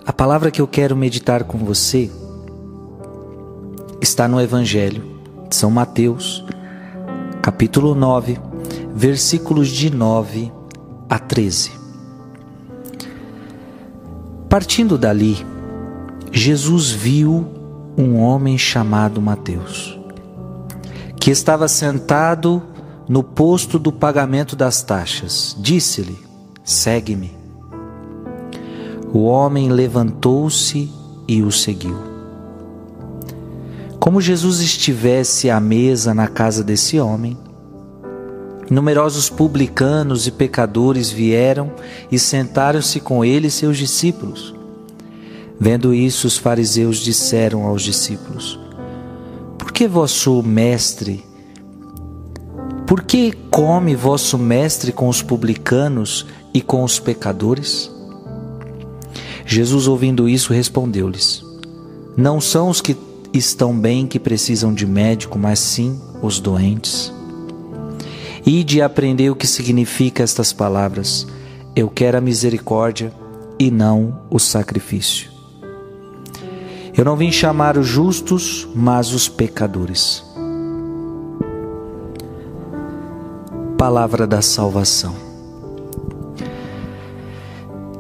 A palavra que eu quero meditar com você está no Evangelho de São Mateus, capítulo 9, versículos de 9 a 13. Partindo dali, Jesus viu um homem chamado Mateus, que estava sentado no posto do pagamento das taxas. Disse-lhe: segue-me. O homem levantou-se e o seguiu. Como Jesus estivesse à mesa na casa desse homem, numerosos publicanos e pecadores vieram e sentaram-se com ele e seus discípulos. Vendo isso, os fariseus disseram aos discípulos: Por que come vosso mestre com os publicanos e com os pecadores? Jesus, ouvindo isso, respondeu-lhes: Não são os que estão bem que precisam de médico, mas sim os doentes. Ide e aprendei o que significa estas palavras: Eu quero a misericórdia e não o sacrifício. Eu não vim chamar os justos, mas os pecadores. Palavra da salvação.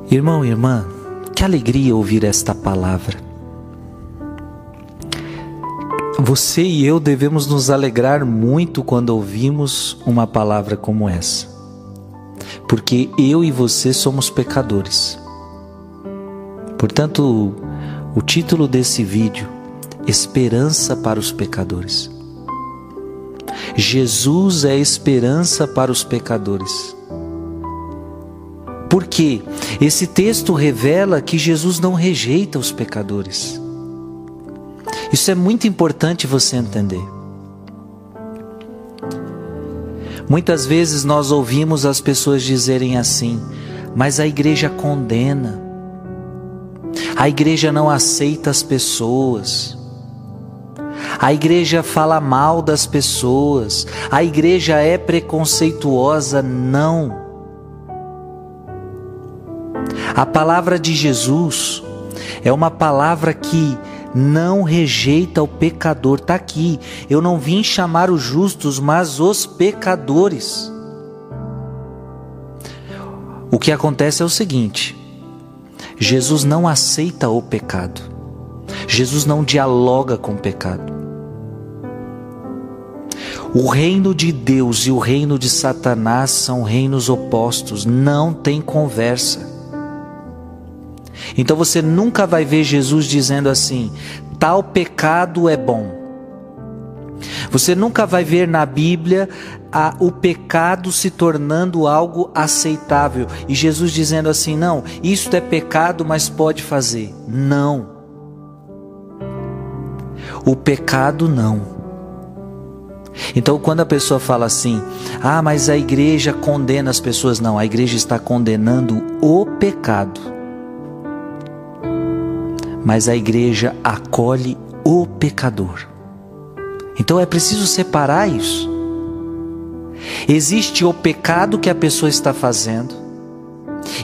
Irmão e irmã, que alegria ouvir esta palavra. Você e eu devemos nos alegrar muito quando ouvimos uma palavra como essa, porque eu e você somos pecadores. Portanto, o título desse vídeo: Esperança para os pecadores. Jesus é esperança para os pecadores. Porque esse texto revela que Jesus não rejeita os pecadores. Isso é muito importante você entender. Muitas vezes nós ouvimos as pessoas dizerem assim: mas a igreja condena, a igreja não aceita as pessoas, a igreja fala mal das pessoas, a igreja é preconceituosa. Não. A palavra de Jesus é uma palavra que não rejeita o pecador. Está aqui: eu não vim chamar os justos, mas os pecadores. O que acontece é o seguinte: Jesus não aceita o pecado. Jesus não dialoga com o pecado. O reino de Deus e o reino de Satanás são reinos opostos. Não tem conversa. Então você nunca vai ver Jesus dizendo assim: tal pecado é bom. Você nunca vai ver na Bíblia o pecado se tornando algo aceitável e Jesus dizendo assim: não, isto é pecado, mas pode fazer. Não. O pecado não. Então quando a pessoa fala assim: mas a igreja condena as pessoas. Não, a igreja está condenando o pecado. Mas a igreja acolhe o pecador. Então é preciso separar isso. Existe o pecado que a pessoa está fazendo,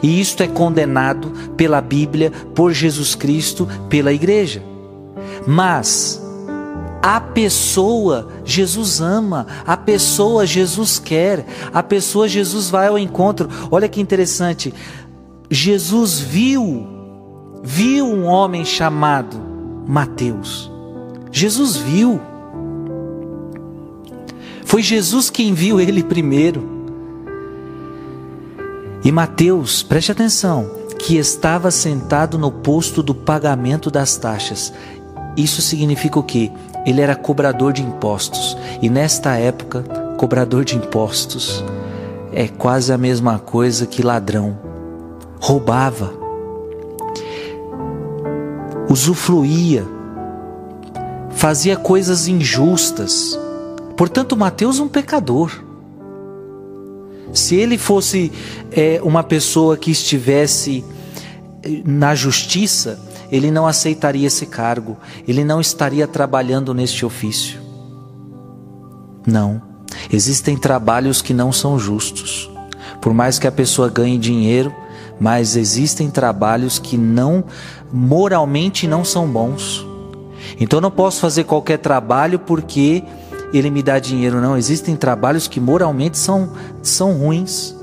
e isto é condenado pela Bíblia, por Jesus Cristo, pela igreja. Mas a pessoa Jesus ama, a pessoa Jesus quer, a pessoa Jesus vai ao encontro. Olha que interessante, Jesus viu um homem chamado Mateus. Jesus viu. Foi Jesus quem viu ele primeiro. E Mateus, preste atenção, que estava sentado no posto do pagamento das taxas. Isso significa o quê? Ele era cobrador de impostos. E nesta época, cobrador de impostos é quase a mesma coisa que ladrão. Roubava, usufruía, fazia coisas injustas. Portanto, Mateus é um pecador. Se ele fosse uma pessoa que estivesse na justiça, ele não aceitaria esse cargo, ele não estaria trabalhando neste ofício. Não, existem trabalhos que não são justos. Por mais que a pessoa ganhe dinheiro, mas existem trabalhos que moralmente não são bons. Então eu não posso fazer qualquer trabalho porque ele me dá dinheiro, não. Existem trabalhos que moralmente são ruins.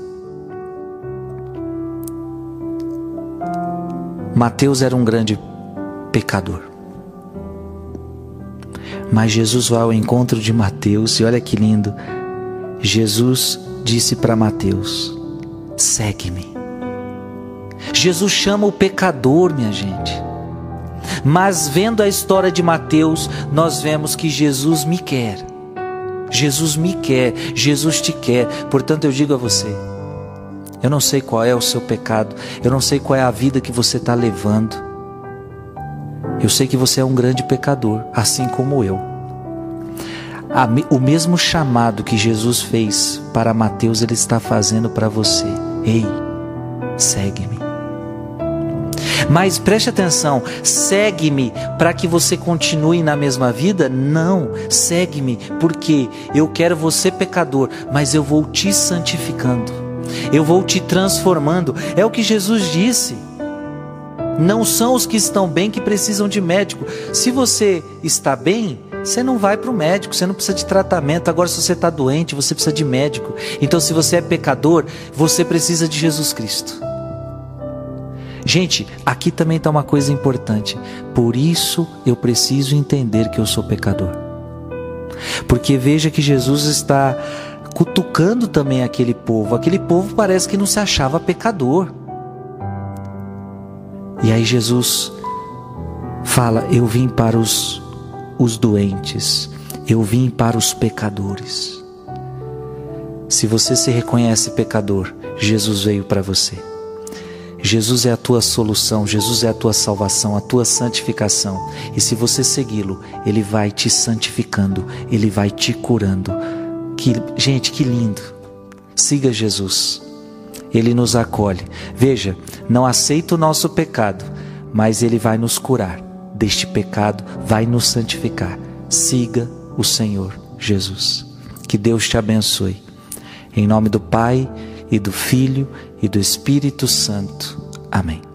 Mateus era um grande pecador, mas Jesus vai ao encontro de Mateus e olha que lindo. Jesus disse para Mateus: segue-me. Jesus chama o pecador, minha gente. Mas vendo a história de Mateus, nós vemos que Jesus me quer. Jesus me quer, Jesus te quer. Portanto eu digo a você, eu não sei qual é o seu pecado, eu não sei qual é a vida que você está levando. Eu sei que você é um grande pecador, assim como eu. O mesmo chamado que Jesus fez para Mateus, Ele está fazendo para você. Ei, segue-me. Mas preste atenção, segue-me para que você continue na mesma vida? Não, segue-me porque eu quero você pecador, mas eu vou te santificando, eu vou te transformando. É o que Jesus disse. Não são os que estão bem que precisam de médico. Se você está bem, você não vai para o médico, você não precisa de tratamento. Agora, se você está doente, você precisa de médico. Então, se você é pecador, você precisa de Jesus Cristo. Gente, aqui também está uma coisa importante. Por isso eu preciso entender que eu sou pecador. Porque veja que Jesus está cutucando também aquele povo. Aquele povo parece que não se achava pecador. E aí Jesus fala: eu vim para os doentes, eu vim para os pecadores. Se você se reconhece pecador, Jesus veio para você. Jesus é a tua solução, Jesus é a tua salvação, a tua santificação. E se você segui-lo, Ele vai te santificando, Ele vai te curando. Gente, que lindo! Siga Jesus, Ele nos acolhe. Veja, não aceita o nosso pecado, mas Ele vai nos curar deste pecado, vai nos santificar. Siga o Senhor Jesus. Que Deus te abençoe. Em nome do Pai, e do Filho, e do Espírito Santo. Amém.